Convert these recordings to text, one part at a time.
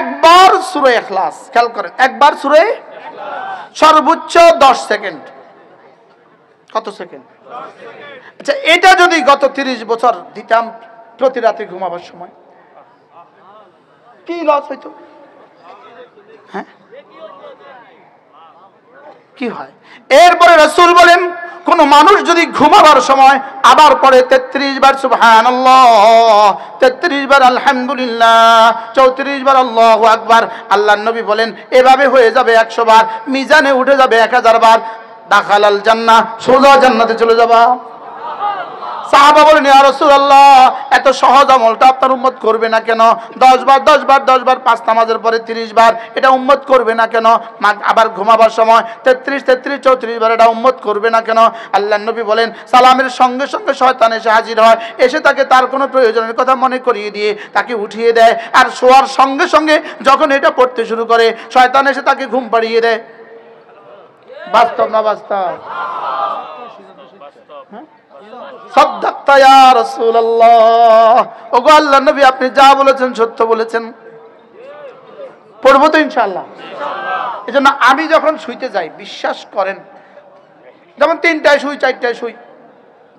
একবার সূরা ইখলাস, খেয়াল করেন, একবার সূরা সর্বোচ্চ 10 সেকেন্ড। কত সেকেন্ড? আচ্ছা, এটা যদি গত 30 বছর দিতাম প্রতি রাতে ঘুমাবার সময়, কি লস হইতো? হ্যাঁ, কি হয়? এরপরে রাসূল বলেন, কোন মানুষ যদি ঘুমাবার সময় আবার পড়ে 33 বার সুবহানাল্লাহ, 33 বার আলহামদুলিল্লাহ, 34 বার আল্লাহু আকবার, আল্লাহর নবী বলেন এভাবে হয়ে যাবে 100 বার, মিজানে উঠে যাবে 1000 বার, দাখালাল জান্নাহ, সোজা জান্নাতে চলে যাবা। সাহাবা বলেন, ইয়া রাসূলুল্লাহ, এত সহজ আমলটা আপনার উম্মত করবে না কেন? 10 বার 10 বার 10 বার, 5 নামাজের পরে 30 বার, এটা উম্মত করবে না কেন? আবার ঘুমাবার সময় 33 33 34 বার, এটা উম্মত করবে না কেন? আল্লাহর নবী বলেন, সালামের সঙ্গে সঙ্গে শয়তান এসে হাজির হয়, এসে তাকে তার কোনো প্রয়োজনের কথা মনে করিয়ে দিয়ে তাকে উঠিয়ে দেয়, আর শোয়ার সঙ্গে সঙ্গে যখন এটা পড়তে শুরু করে শয়তান এসে তাকে ঘুম পাড়িয়ে দেয়। বাস্তব না বাস্তব? সাদাক্তা ইয়া রাসূলুল্লাহ, ওগো আল্লাহর নবী, আপনি যা বলেছেন সত্য বলেছেন। পড়বো তো ইনশাআল্লাহ। এজন্য আমি যখন শুইতে যাই, বিশ্বাস করেন, যেমন 3টায় শুই, 4টায় শুই,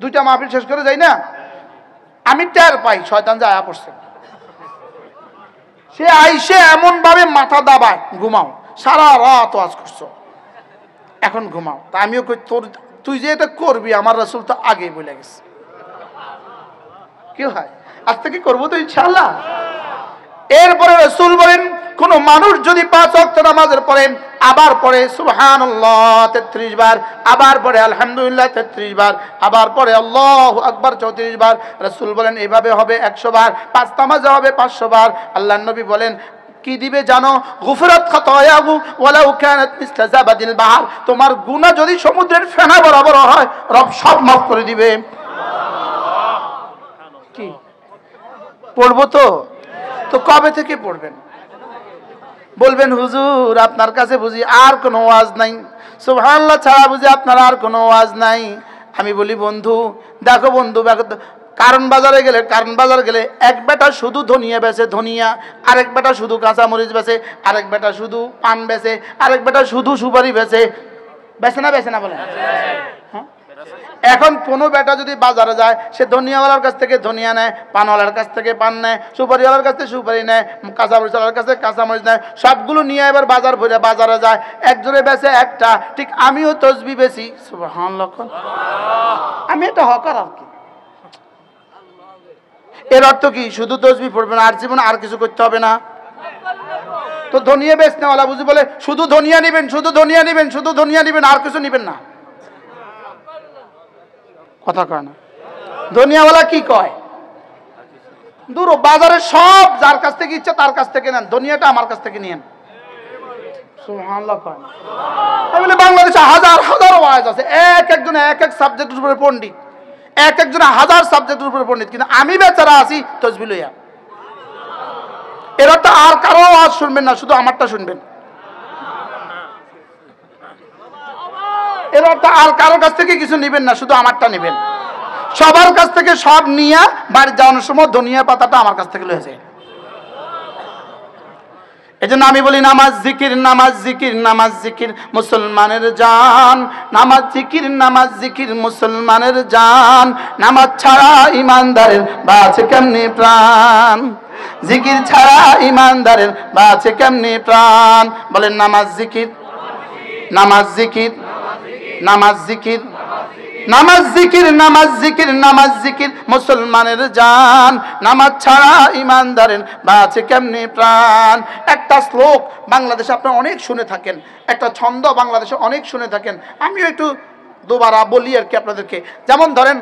2টা মাহফিল শেষ করে যাই না, আমি টের পাই শয়তান যে আয়া পড়ছে। সে আইসে এমন ভাবে মাথা দাবায়, ঘুমাও, সারা রাত ওয়াজ করছো, এখন ঘুমাও। তা আমিও কই, তুই যে এটা করবি আমার রাসূল তো আগেই বলে গেছে। কি হয়? আজ থেকে করবো তো ইনশাআল্লাহ। এরপরে রাসূল বলেন, কোন মানুষ যদি 5 ওয়াক্ত নামাজের পরে আবার পড়ে সুবহানাল্লাহ 33 বার, আবার পড়ে আলহামদুলিল্লাহ 33 বার, আবার পড়ে আল্লাহু আকবার 34 বার, রাসূল বলেন এভাবে হবে 100 বার, 5 নামাজে হবে 500 বার। আল্লাহর নবী বলেন, কি দিবে জানো? গুফরাত খাতায়াহু ওয়ালাউ কানাত মিসলা জাবাদিল বাহর, তোমার গুনাহ যদি সমুদ্রের ফেনা বরাবর হয়, রব সব মাফ করে দিবে। কি পড়বো তো? তো কবে থেকে পড়বেন? বলবেন, হুজুর আপনার কাছে বুঝি আর কোনো ওয়াজ নাই, সুবহানাল্লাহ ছাড়া বুঝি আপনার আর কোনো ওয়াজ নাই। আমি বলি, বন্ধু দেখো, বন্ধু কারণ বাজারে গেলে এক বেটা শুধু ধনিয়া বেচে ধনিয়া, আরেক বেটা শুধু কাঁচামরিচ বেচে, আরেক বেটা শুধু পান বেচে, আরেক বেটা শুধু সুপারি বেচে। বেচে না বলেন? হ্যাঁ। এখন কোনো বেটা যদি বাজারে যায়, সে ধনিয়াওয়ালার কাছ থেকে ধনিয়া নেয়, পানওয়ালার কাছ থেকে পান নেয়, সুপারিওয়ালার কাছ থেকে সুপারি নেয়, কাঁচামরিচওয়ালার কাছ থেকে কাঁচামরিচ নেয়, সবগুলো নিয়ে এবার বাজার ভরে বাজারে যায়, একজনে বেচে একটা। ঠিক আমিও তসবি বেশি, সুবহানাল্লাহ, আমি এটা হকার আর কি। এর অর্থ কি? শুধু তসবি পড়বে না, আর জীবনে আর কিছু করতে হবে না? তো ধনিয়া বেচনেওয়ালা বুঝি বলে, শুধু ধনিয়া নিবেন, শুধু ধনিয়া নিবেন, শুধু ধনিয়া নিবেন, আর কিছু নিবেন না। কথা কয় না। ধনিয়াওয়ালা কি কয়? দূর, বাজারে সব যার কাছ থেকে ইচ্ছা তার কাছ থেকে নেন, ধনিয়াটা আমার কাছ থেকে নিয়েন। সুবহানাল্লাহ কয় না? তাহলে বাংলাদেশে হাজার হাজার ওয়াজ আছে, একজন এক সাবজেক্টের উপরে পণ্ডিত, একজন 1000 সাবজেক্টের উপরে পণ্ডিত, কিন্তু আমি বেচারা আছি তসবি লইয়া। এরা তো আর কারো ওয়াজ শুনবেন না, শুধু আমারটা শুনবেন। এরা তো আর কারো কাছ থেকে কিছু নেবেন না, শুধু আমারটা নেবেন। সবার কাছ থেকে সব নিয়ে বাড়ি যাওয়ানোর সময় ধনিয়া পাতাটা আমার কাছ থেকে লয়ে যায়। এজন্য আমি বলি, নামাজ জিকির, নামাজ জিকির, নামাজ জিকির মুসলমানের জান, নামাজ জিকির, নামাজ জিকির মুসলমানের জান, নামাজ ছাড়া ইমানদারের বাঁচে কেমনে প্রাণ, জিকির ছাড়া ইমানদারের বাঁচে কেমনে প্রাণ। বলেন, নামাজ জিকির, নামাজ জিকির, নামাজ জিকির, নামাজ জিকির, নামাজ জিকির, নামাজ জিকির মুসলমানের জান, নামাজ ছাড়া ইমানদারের বাঁচে কেমনে প্রাণ। একটা শ্লোক বাংলাদেশে আপনারা অনেক শুনে থাকেন, একটা ছন্দ বাংলাদেশে অনেক শুনে থাকেন, আমিও একটু দুবারা বলি আর কি আপনাদেরকে। যেমন ধরেন,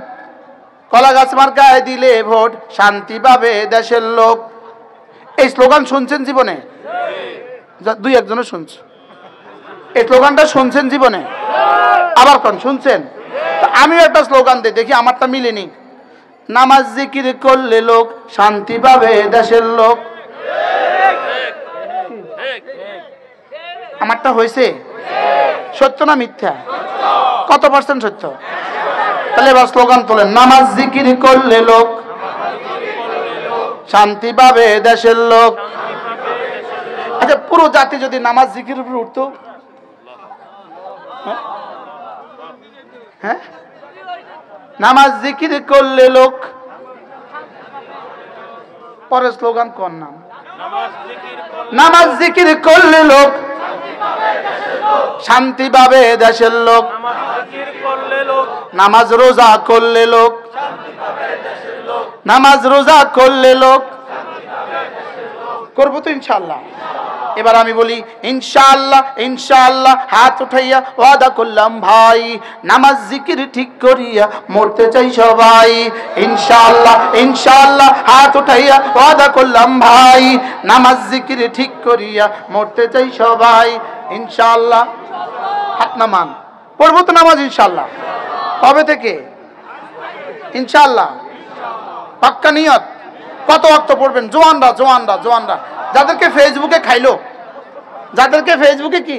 কলা গাছ মার্কায় দিলে ভোট, শান্তি পাবে দেশের লোক। এই স্লোগান শুনছেন জীবনে? 2-1 শুনছে। এই স্লোগানটা শুনছেন জীবনে? আবার কোন শুনছেন? আমিও একটা স্লোগান দিই, দেখি আমারটা মিলেনি। নামাজ জিকির করলে লোক শান্তি পাবে দেশের লোক। আমারটা হয়েছে? সত্য না মিথ্যা? কত % সত্য? তাহলে এবার স্লোগান তোলেন, নামাজ জিকির করলে লোক শান্তি পাবে দেশের লোক। আচ্ছা পুরো জাতি যদি নামাজ জিকির উপরে উঠতো, হ্যাঁ নামাজ জিকির করলে লোক, পরে স্লোগান কোন নাম, নামাজ জিকির করলে লোক শান্তি পাবে দেশের লোক, নামাজ রোজা করলে লোক, নামাজ রোজা করলে লোক, করবো তো ইনশাআল্লাহ। এবার আমি বলি ইনশাআল্লাহ, ইনশাআল্লাহ হাত উঠাইয়া ওয়াদা করলাম ভাই, নামাজ জিকির ঠিক করিয়া মরতে চাই সবাই। ইনশাআল্লাহ, ইনশাআল্লাহ হাত উঠাইয়া ওয়াদা করলাম ভাই, নামাজ জিকির ঠিক করিয়া মরতে চাই সবাই। ইনশাআল্লাহ হাত নামান, পড়বো তো নামাজ ইনশাআল্লাহ। কবে থেকে? ইনশাআল্লাহ পাক্কা নিয়ত। কত ওয়াক্ত পড়বেন? জোয়ানরা, জোয়ানরা, জোয়ানরা যাদেরকে ফেসবুকে খাইলো, যাদেরকে ফেসবুকে কি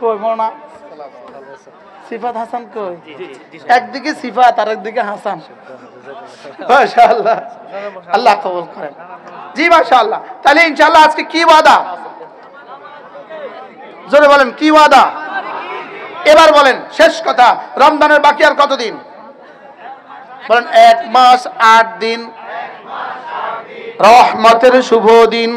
কই মোনা সিফাত হাসান কই, একদিকে সিফাত আর একদিকে হাসান, মাশাআল্লাহ আল্লাহ কবুল করেন। জি মাশাআল্লাহ। তাহলে ইনশাআল্লাহ আজকে কি ওয়াদা? জোরে বলেন কি ওয়াদা? এবার বলেন শেষ কথা, রমজানের বাকি আর কতদিন? বলেন 1 মাস 8 দিন, রহমতের শুভ দিন।